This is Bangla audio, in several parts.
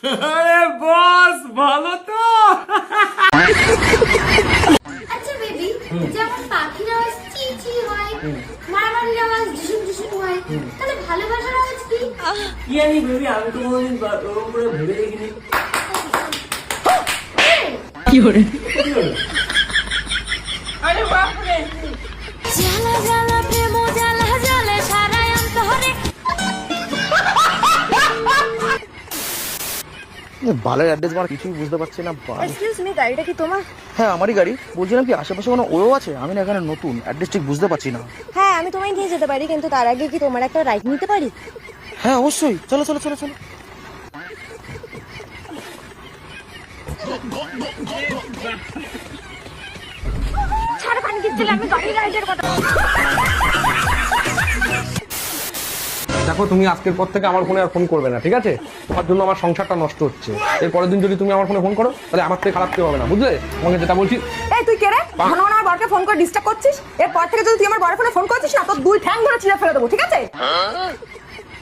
আরে বস ভালো তো। আচ্ছা বেবি, যেমন পাখির আওয়াজ চি চি হয়, মারামারির আওয়াজ ঝুসুম ঝুসুম হয়, তাহলে ভালোবাসার আওয়াজ কি? কি জানি বেবি, আমি তো কোনোদিন ওরকম করে ভেবে দেখিনি। কি করে? আরে বাপ রে। জ্বালা জ্বালা প্রেম জ্বালা জ্বালা সারায় অন্তরে। বালের অ্যাড্রেস বার কিছুই বুঝতে পারছি না। এক্সকিউজ মি, গাড়িটা কি তোমার? হ্যাঁ আমারই গাড়ি। বলছিলাম কি আশেপাশে কোনো ওয়েও আছে? আমি না এখানে নতুন, অ্যাড্রেস ঠিক বুঝতে পারছি না। হ্যাঁ, আমি তোমায় নিয়ে যেতে পারি, কিন্তু তার আগে কি তোমার একটা রাইড নিতে পারি? হ্যাঁ অবশ্যই, চলো চলো চলো চলো। ছাড় পানি দিচ্ছিল, আমি গাড়ি রাইডের কথা। দেখো, তুমি আজকের পর থেকে আমার ফোনে আর ফোন করবে না, ঠিক আছে? তোমার জন্য আমার সংসারটা নষ্ট হচ্ছে। এর পরের দিন যদি তুমি আমার ফোনে ফোন করো, তাহলে আমার থেকে খারাপ কেউ হবে না, বুঝলে? তোমাকে যেটা বলছি। এই তুই কে রে? ঘন ঘন আমার বরকে ফোন করে ডিস্টার্ব করছিস। এরপর থেকে যদি তুই আমার বরের ফোনে ফোন করছিস না, তোর দুই ঠ্যাং ধরে ছিঁড়ে ফেলে দেবো, ঠিক আছে?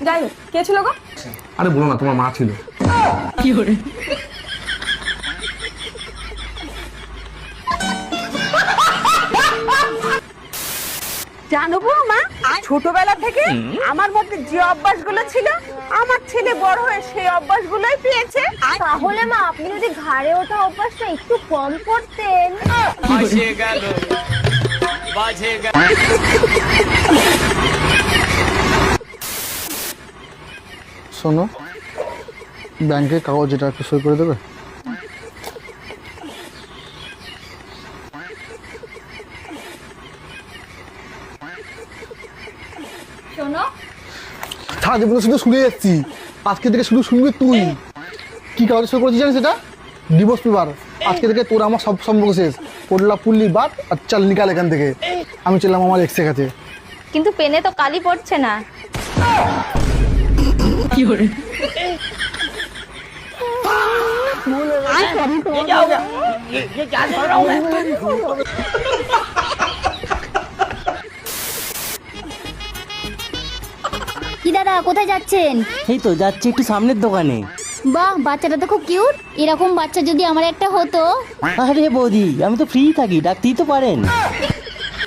যাই হোক, কে ছিল গো? আরে বলো না, তোমার মা ছিল। কি করে? জানো মা, ছোটবেলা থেকে আমার মধ্যে যে অভ্যাসগুলো ছিল, আমার ছেলে বড় হয়ে সেই অভ্যাসগুলোই পেয়েছে। তাহলে মা, আপনি যদি ঘাড়ে ওঠা অভ্যাসটা একটু কম করতেন। বাজে গেল, বাজে গেল। শোনো, ব্যাংকের কাগজ এটা একটু সই করে দেবে? শোনো, সারা জীবনে শুধু শুনে যাচ্ছি, আজকে থেকে শুধু শুনবি তুই। কি কাগজ সই করেছিস জানিস? এটা ডিভোর্স পেপার। আজকে থেকে তোর আমার সব সম্পর্ক শেষ। পড়লা পুল্লি বাদ আর চাল নিকাল এখান থেকে। আমি চললাম আমার এক্সের কাছে। কিন্তু পেনে তো কালি পড়ছে না। কি করে? কি দাদা, কোথায় যাচ্ছেন? এই তো যাচ্ছি একটু সামনের দোকানে। বাহ, বাচ্চাটা তো খুব কিউট। এরকম বাচ্চা যদি আমার একটা হতো। আরে বৌদি, আমি তো ফ্রি থাকি, ডাকতেই তো পারেন।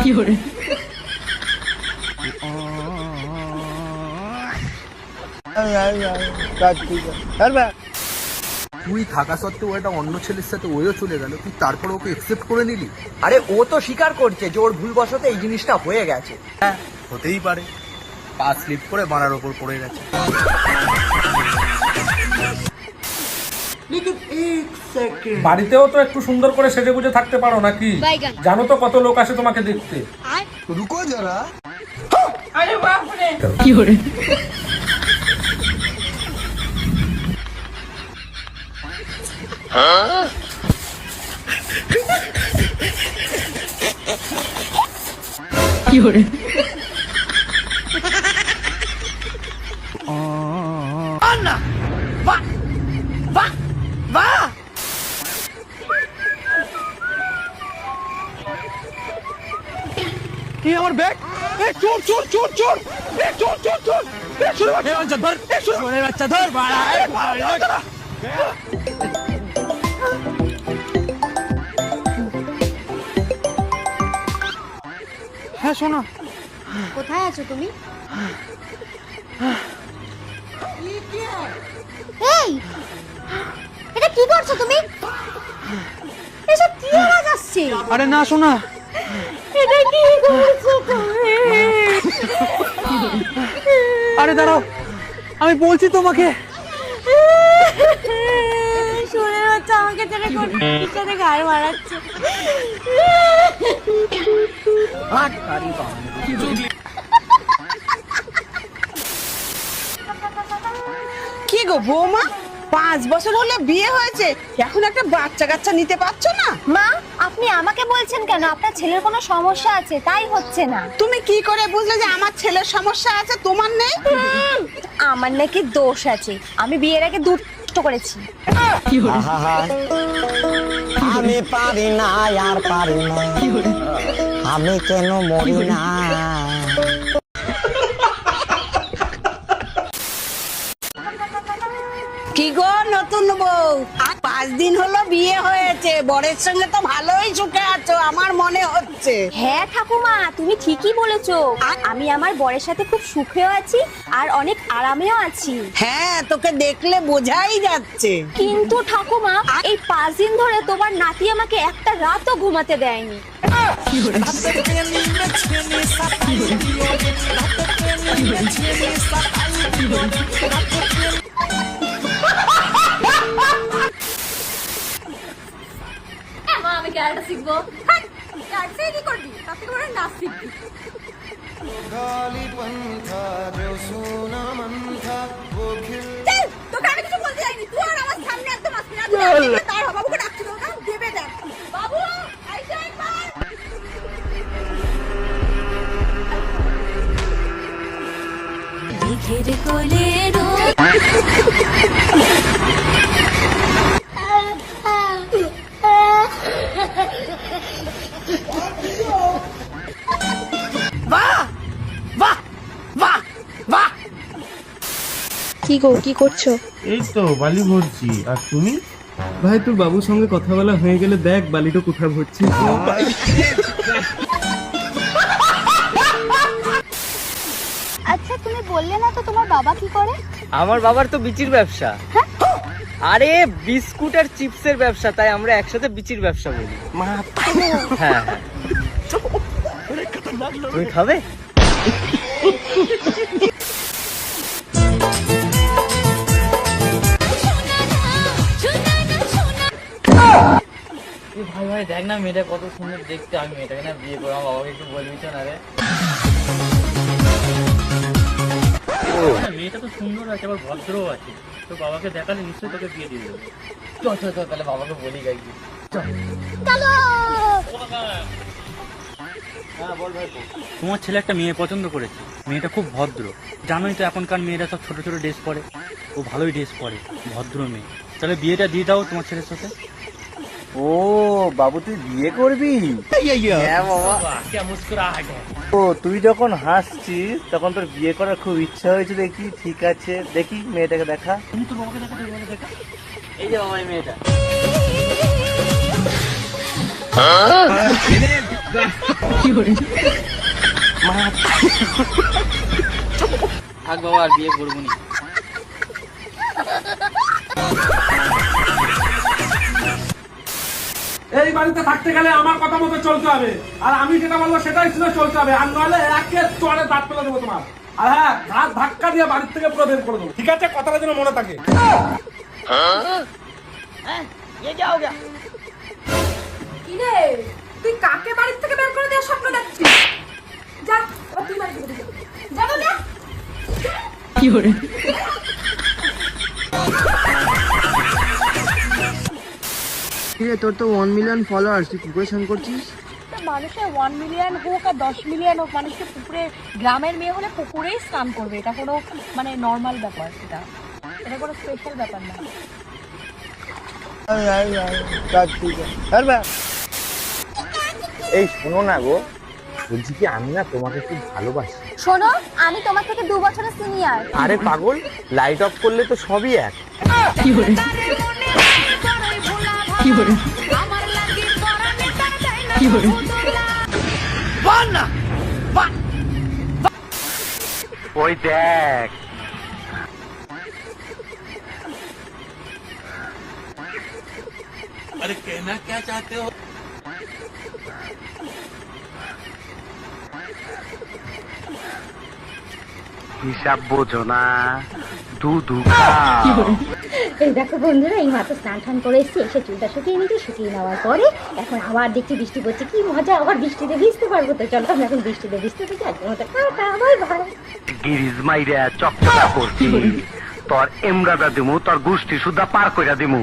কি করে? তুই থাকা সত্ত্বেও একটা অন্য ছেলের সাথে ওয়েও চলে গেল, তুই তারপরে ওকে একসেপ্ট করে নিলি? আরে ও তো স্বীকার করছে যে ওর ভুলবশত এই জিনিসটা হয়ে গেছে। হ্যাঁ হতেই পারে, পা স্লিপ করে বানার ওপর পড়ে গেছে। বাড়িতেও তো একটু সুন্দর করে সেজে গুজে থাকতে পারো নাকি? জানো তো কত লোক আসে তোমাকে দেখতে। রুকো যারা। আরে বাপ রে। কি করে? কি করে? আমার ব্যাগ! চোর চোর চোর চোর! চোর চোর চোর! বাচ্চা ধর বাড়া। হ্যাঁ শোনা, কোথায় আছো তুমি? এই, এটা কি করছো তুমি? এসব কি আওয়াজ আসছে? আরে না শোনা, এটা কি করছো তুমি? আরে দাঁড়াও, আমি বলছি তোমাকে। শুনে হচ্ছে আমাকে ছেড়ে কোন পিছনে ঘাড় মারাচ্ছে। কি গো বৌমা, 5 বছর হলো বিয়ে হয়েছে, এখন একটা বাচ্চা কাচ্চা নিতে পারছো না? মা, আপনি আমাকে বলছেন কেন? আপনার ছেলের কোনো সমস্যা আছে তাই হচ্ছে না। তুমি কি করে বুঝলে যে আমার ছেলের সমস্যা আছে, তোমার নেই? আমার নাকি দোষ আছে, আমি বিয়ের আগে দুষ্ট করেছি। কি করে? আমি পারি না আর পারি না, কি করে? আমি কেন মরি না। কি গো নতুন বউ, 5 দিন হলো বিয়ে হয়েছে, বরের সঙ্গে তো ভালোই সুখে আছো আমার মনে হচ্ছে। হ্যাঁ ঠাকুমা, তুমি ঠিকই বলেছো। আমি আমার বরের সাথে খুব সুখেও আছি আর অনেক আরামেও আছি। হ্যাঁ, তোকে দেখলে বোঝাই যাচ্ছে। কিন্তু ঠাকুমা, এই 5 দিন ধরে তোমার নাতি আমাকে একটা রাতও ঘুমাতে দেয়নি। মা, আমি ক্যারাটে শিখবো। ক্যারাটে কি করবি? তাতে করে নাচ শিখবি। চল, তোকে আমি কিছু বলতে যাইনি। তুই আর আমার সামনে একদম আসবি না। তার বাবুকে ডাকছিল না, দেবে দেখ। বাবু, আইসো একবার। মেঘের কোলে কি গো, কি করছো? এই তো বালি ভরছি। আর তুমি? ভাই তোর বাবুর সঙ্গে কথা বলা হয়ে গেলে দেখ বালিটা কোথায় ভরছি। আচ্ছা, তুমি বললে না তো তোমার বাবা কি করে? আমার বাবার তো বিচির ব্যবসা। আরে বিস্কুট আর চিপসের ব্যবসা, তাই আমরা একসাথে বিচির ব্যবসা বলি। হ্যাঁ, তুমি খাবে? ভাই ভাই দেখ না মেয়েটা কত সুন্দর দেখতে, আমি মেয়েটাকে না বিয়ে করবো। আমার বাবাকে একটু বলবি তো না রে? মেয়েটা তো সুন্দর আছে, আবার ভদ্রও আছে, তো বাবাকে দেখালে নিশ্চয়ই তোকে বিয়ে দিয়ে দেবে। চল চল চল, তাহলে বাবাকে বলি গাই। হ্যাঁ বল ভাই। তোমার ছেলে একটা মেয়ে পছন্দ করেছে, মেয়েটা খুব ভদ্র। জানোই তো এখনকার মেয়েরা সব ছোট ছোট ড্রেস পরে, ও ভালোই ড্রেস পরে, ভদ্র মেয়ে। তাহলে বিয়েটা দিয়ে দাও তোমার ছেলের সাথে। ও বাবু, তুই বিয়ে করবি? হ্যাঁ বাবা। ও তুই যখন হাসছিস তখন তোর বিয়ে করার খুব ইচ্ছা হয়েছে দেখি। ঠিক আছে, দেখি মেয়েটাকে দেখা। তুমি তো বাবাকে দেখা, দেখা। এই যে বাবা, এই মেয়েটা। থাক বাবা, আর বিয়ে করবো না। এই বাড়িতে থাকতে গেলে আমার কথা মতো চলতে হবে, আর আমি যেটা বলবো সেটাই শুনে চলতে হবে, আর নইলে একে চড়ে দাঁত ফেলে দেবো তোমার। আর হ্যাঁ, ঘাট ধাক্কা দিয়ে বাড়ির থেকে পুরো বের করে দেবো, ঠিক আছে? কথাটা যেন মনে থাকে। কিরে, তুই কাকে বাড়ির থেকে বের করে দেওয়ার স্বপ্ন দেখছিস? যা, এবার তুই বাড়ি থেকে যা। যা বলে। কি করে? তোর তো 1 মিলিয়ন ফলোয়ার্স, তুই প্রিপারেশন করছিস? মানুষের 1 মিলিয়ন হোক আর 10 মিলিয়ন হোক, মানুষকে পুকুরে, গ্রামের মেয়ে হলে পুকুরেই স্নান করবে। এটা কোনো মানে নর্মাল ব্যাপার, এটা কোনো স্পেশাল ব্যাপার না। এই শোনো না গো, বলছি কি আমি না তোমাকে খুব ভালোবাসি। শোনো, আমি তোমার থেকে 2 বছরের সিনিয়র। আরে পাগল, লাইট অফ করলে তো সবই এক। কি করে? কি করে? কি করে? ওই দেখ, अरे कहना क्या चाहते हो? হিসাব বোঝো না, দুধ এই দেখো বন্ধুরা, এই মাত্র স্নান টান করে এসেছি, এসে চুলটা শুকিয়ে নিচ্ছি। শুকিয়ে নেওয়ার পরে এখন আবার দেখছি বৃষ্টি পড়ছে। কি মজা, আবার বৃষ্টিতে ভিজতে পারবো। তো চলো আমরা এখন বৃষ্টিতে ভিজতে থাকি। আজকের মতো টাটা, বাই বাই। গিরিজ মাইরা চকচকা করছি, তোর এমরাদা দিমু, তোর গোষ্ঠী সুদ্ধা পার কইরা দিমু।